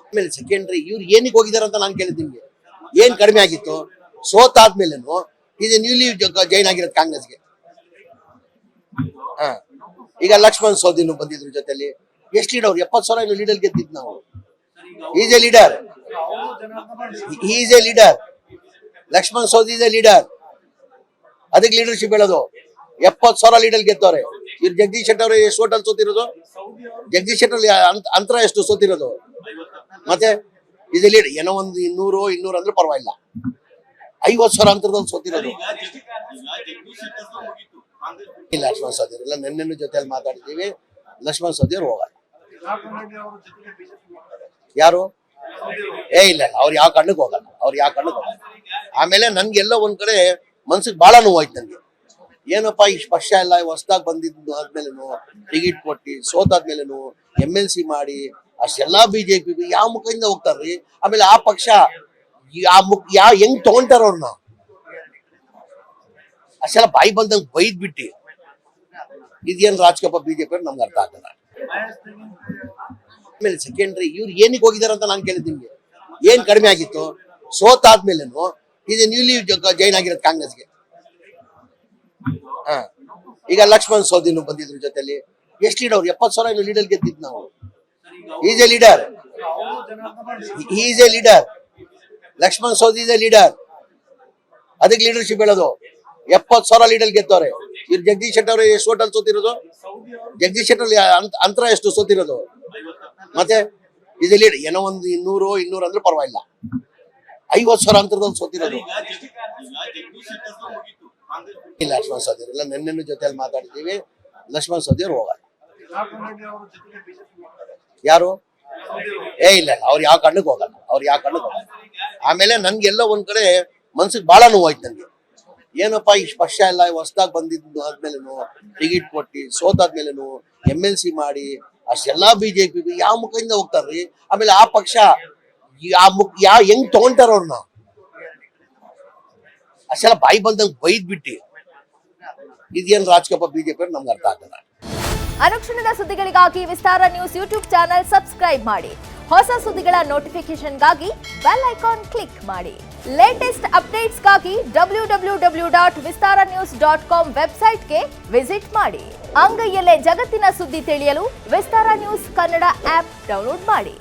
ಆಮೇಲೆ ಸೆಕೆಂಡ್ರಿ ಇವ್ರು ಏನಕ್ಕೆ ಹೋಗಿದಾರೆ ಅಂತ ನಾನು ಕೇಳಿದ್ ನಿಮ್ಗೆ. ಏನ್ ಕಡಿಮೆ ಆಗಿತ್ತು? ಸೋತಾದ್ಮೇಲೆನು ಇದು ನ್ಯೂಲಿ ಜೈನ್ ಆಗಿರೋದು ಕಾಂಗ್ರೆಸ್ಗೆ. ಈಗ ಲಕ್ಷ್ಮಣ್ ಸೋದಿನು ಬಂದಿದ್ರು ಜೊತೆಲಿ. ಎಷ್ಟು ಲೀಡ್ ಅವ್ರು 70,000 ಲೀಡರ್ ಗೆದ್ದಿದ್ ನಾವು. Is a leader, is a leader. Laxman Savadi is a leader. ಅದಕ್ಕೆ ಲೀಡರ್ಶಿಪ್ ಹೇಳೋದು. 70,000 ಲೀಡರ್ ಗೆದ್ದವ್ರೆ. ಇವ್ರು ಜಗದೀಶ್ ಶೆಟ್ಟರ್ ಅವರು ಎಷ್ಟು ಹೋಟೆಲ್ ಸೋತಿರೋದು? ಜಗದೀಶ್ ಶೆಟ್ಟರ್ ಅಂತರ ಎಷ್ಟು ಸೋತಿರೋದು? ಮತ್ತೆ ಇದು ಲೀಡ್ ಏನೋ ಒಂದು 200 ಅಂದ್ರೆ ಪರವಾಗಿಲ್ಲ. 50,000 ಅಂತರದಲ್ಲಿ ಸೋತಿರೋದು. ಇಲ್ಲ ಲಕ್ಷ್ಮಣ್ ಸೋದಿ ಇಲ್ಲ, ನೆನ್ನೆ ಜೊತೆಯಲ್ಲಿ ಮಾತಾಡಿದೀವಿ. ಲಕ್ಷ್ಮಣ್ ಸೋದಿ ಅವ್ರು ಹೋಗಲ್ಲ. ಯಾರು? ಇಲ್ಲ ಅವ್ರು ಯಾವ ಕಣ್ಣಕ್ಕೆ ಹೋಗಲ್ಲ, ಅವ್ರು ಯಾವ ಕಣ್ಣಕ್ಕೆ ಹೋಗಲ್ಲ. ಆಮೇಲೆ ನನ್ಗೆಲ್ಲ ಒಂದ್ ಕಡೆ ಮನ್ಸಿಗೆ ಬಹಳ ನೋವಾಯ್ತು ನನ್ಗೆ. ಏನಪ್ಪಾ ಇಷ್ಟು ಪಕ್ಷ ಎಲ್ಲ ಹೊಸದಾಗಿ ಬಂದಿದ್ದು ಆದ್ಮೇಲೆನು, ಟಿಕೆಟ್ ಕೊಟ್ಟು ಸೋತಾದ್ಮೇಲೆನು MLC ಮಾಡಿ ಅಷ್ಟೆಲ್ಲಾ ಬಿಜೆಪಿ ಯಾವ ಮುಖದಿಂದ ಹೋಗ್ತಾರ್ರಿ? ಆಮೇಲೆ ಆ ಪಕ್ಷ ಹೆಂಗ್ ತಗೊಂತಾರ ಅವ್ರನ್ನ? ಅಷ್ಟೆಲ್ಲ ಬಾಯಿ ಬಂದಂಗ್ ಬೈದ್ ಬಿಟ್ಟಿ ಇದೇನ್ ರಾಜಕೀಯ ಬಿಜೆಪಿ ನಮ್ಗೆ ಅರ್ಥ ಆಗಲ್ಲ. ಆಮೇಲೆ ಸೆಕೆಂಡ್ರಿ ಇವ್ರು ಏನಕ್ಕೆ ಹೋಗಿದಾರೆ ಅಂತ ನಾನು ಕೇಳಿದ್ ನಿಮ್ಗೆ. ಏನ್ ಕಡಿಮೆ ಆಗಿತ್ತು? ಸೋತಾದ್ಮೇಲೆನು ಇದು ನ್ಯೂಲಿ ಜೈನ್ ಆಗಿರೋದು ಕಾಂಗ್ರೆಸ್ಗೆ. ಈಗ ಲಕ್ಷ್ಮಣ್ ಸೋದಿನು ಬಂದಿದ್ರು ಜೊತೆಲಿ. ಎಷ್ಟು ಲೀಡ್ ಅವ್ರು? 70,000 ಲೀಡರ್ ಗೆದ್ದಿದ್ ನಾವು. Is a leader, is a leader. Laxman Savadi is a leader. ಅದಕ್ಕೆ ಲೀಡರ್ಶಿಪ್ ಹೇಳೋದು. 70,000 ಲೀಡರ್ ಗೆದ್ದವ್ರೆ. ಇವ್ರು ಜಗದೀಶ್ ಶೆಟ್ಟರ್ ಅವರು ಎಷ್ಟು ಹೋಟೆಲ್ ಸೋತಿರೋದು? ಜಗದೀಶ್ ಶೆಟ್ಟರ್ ಅಂತರ ಎಷ್ಟು ಸೋತಿರೋದು? ಮತ್ತೆ ಇದು ಲೀಡ್ ಏನೋ ಒಂದು 200 ಅಂದ್ರೆ ಪರವಾಗಿಲ್ಲ. 50,000 ಅಂತರದಲ್ಲಿ ಸೋತಿರೋದು. ಇಲ್ಲ ಲಕ್ಷ್ಮಣ್ ಸೋದಿ ಇಲ್ಲ, ನೆನ್ನೆ ಜೊತೆಯಲ್ಲಿ ಮಾತಾಡಿದೀವಿ. ಲಕ್ಷ್ಮಣ್ ಸೋದಿ ಅವ್ರು ಹೋಗಲ್ಲ. ಯಾರು? ಇಲ್ಲ ಅವ್ರು ಯಾವ ಕಣ್ಣಕ್ಕೆ ಹೋಗಲ್ಲ, ಅವ್ರು ಯಾವ ಕಣ್ಣಕ್ಕೆ ಹೋಗಲ್ಲ. ಆಮೇಲೆ ನನ್ಗೆಲ್ಲ ಒಂದ್ ಕಡೆ ಮನ್ಸಿಗೆ ಬಹಳ ನೋವಾಯ್ತು ನನ್ಗೆ. ಏನಪ್ಪಾ ಇಷ್ಟು ಪಕ್ಷ ಎಲ್ಲ ಹೊಸದಾಗಿ ಬಂದಿದ್ದು ಆದ್ಮೇಲೆನು, ಟಿಕೆಟ್ ಕೊಟ್ಟು ಸೋತಾದ್ಮೇಲೆನು MLC ಮಾಡಿ ಅಷ್ಟೆಲ್ಲಾ ಬಿಜೆಪಿ ಯಾವ ಮುಖದಿಂದ ಹೋಗ್ತಾರ್ರಿ? ಆಮೇಲೆ ಆ ಪಕ್ಷ ಹೆಂಗ್ ತಗೊಂತಾರ ಅವ್ರನ್ನ? ಅಷ್ಟೆಲ್ಲ ಬಾಯಿ ಬಂದಂಗ್ ಬೈದ್ ಬಿಟ್ಟಿ ಇದೇನ್ ರಾಜಕೀಯ ಬಿಜೆಪಿ ನಮ್ಗೆ ಅರ್ಥ ಆಗಲ್ಲ. ಅನುಕ್ಷಣದ ಸುದ್ದಿಗಳಿಗಾಗಿ ವಿಸ್ತಾರ ನ್ಯೂಸ್ ಯೂಟ್ಯೂಬ್ ಚಾನೆಲ್ ಸಬ್ಸ್ಕ್ರೈಬ್ ಮಾಡಿ. ಹೊಸ ಸುದ್ದಿಗಳ ನೋಟಿಫಿಕೇಶನ್ಗಾಗಿ ಬೆಲ್ ಐಕಾನ್ ಕ್ಲಿಕ್ ಮಾಡಿ. ಲೇಟೆಸ್ಟ್ ಅಪ್ಡೇಟ್ಸ್ಗಾಗಿ www.vistaranews.com ವೆಬ್ಸೈಟ್ಗೆ ವಿಸಿಟ್ ಮಾಡಿ. ಅಂಗೈಯಲ್ಲೇ ಜಗತ್ತಿನ ಸುದ್ದಿ ತಿಳಿಯಲು ವಿಸ್ತಾರ ನ್ಯೂಸ್ ಕನ್ನಡ ಆಪ್ ಡೌನ್ಲೋಡ್ ಮಾಡಿ.